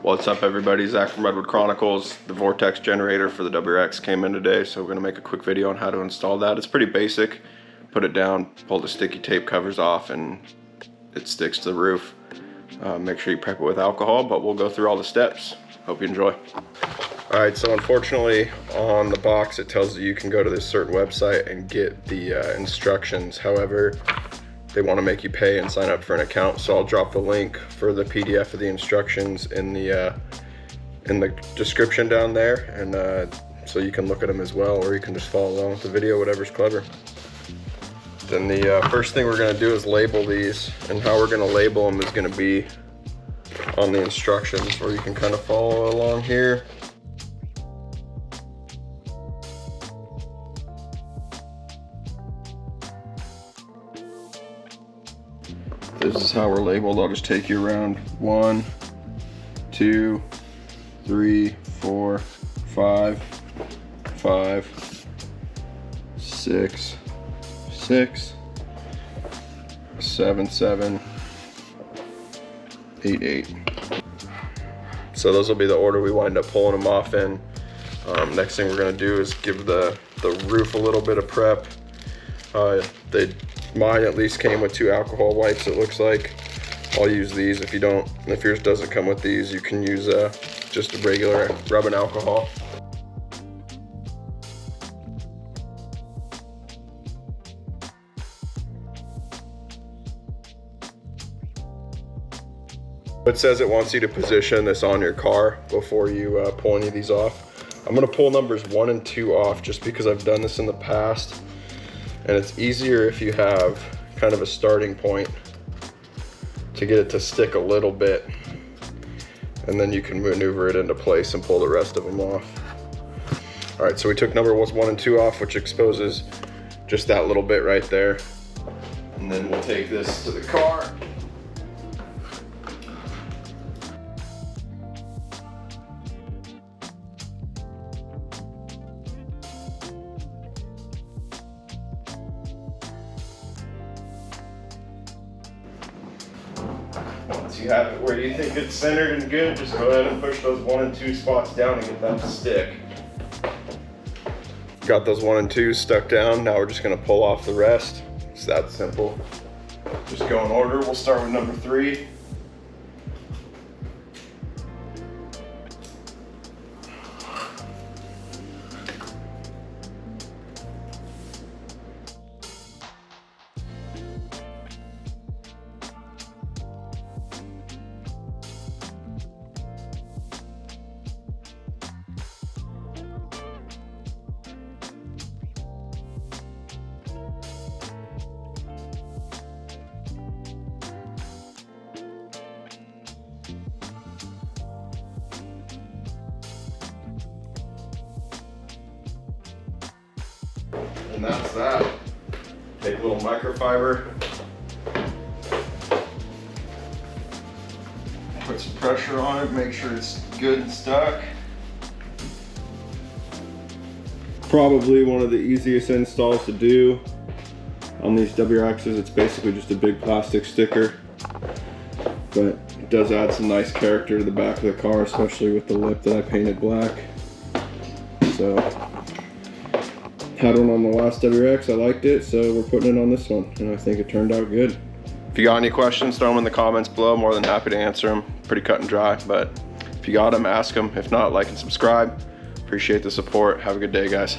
What's up everybody, Zach from Redwood Chronicles. The Vortex generator for the WRX came in today, so we're going to make a quick video on how to install that. It's pretty basic. Put it down, pull the sticky tape covers off, and it sticks to the roof. Make sure you prep it with alcohol, but we'll go through all the steps. Hope you enjoy. Alright, so unfortunately on the box it tells you can go to this certain website and get the instructions. However, they want to make you pay and sign up for an account, so I'll drop the link for the PDF of the instructions in the description down there, and so you can look at them as well, or you can just follow along with the video, whatever's clever. Then the first thing we're going to do is label these, and how we're going to label them is going to be on the instructions, or you can kind of follow along here. This is how we're labeled. I'll just take you around 1, 2, 3, 4, 5, 5, 6, 6, 7, 7, 8, 8. So those will be the order we wind up pulling them off in. Next thing we're going to do is give the roof a little bit of prep. Mine at least came with 2 alcohol wipes, it looks like. I'll use these. If yours doesn't come with these, you can use just a regular rubbing alcohol. It says it wants you to position this on your car before you pull any of these off. I'm gonna pull numbers 1 and 2 off just because I've done this in the past. And it's easier if you have kind of a starting point to get it to stick a little bit, and then you can maneuver it into place and pull the rest of them off. All right, so we took number 1 and 2 off, which exposes just that little bit right there. And then we'll take this to the car. Once you have it where you think it's centered and good, just go ahead and push those 1 and 2 spots down and get that to stick. Got those 1 and 2s stuck down. Now we're just gonna pull off the rest. It's that simple. Just go in order. We'll start with number 3. And that's that. Take a little microfiber, put some pressure on it, make sure it's good and stuck. Probably one of the easiest installs to do on these WRXs. It's basically just a big plastic sticker, but it does add some nice character to the back of the car, especially with the lip that I painted black. So had one on the last WRX, I liked it, so we're putting it on this one, and I think it turned out good. If you got any questions, throw them in the comments below. More than happy to answer them. Pretty cut and dry, but if you got them, ask them. If not, like and subscribe. Appreciate the support. Have a good day, guys.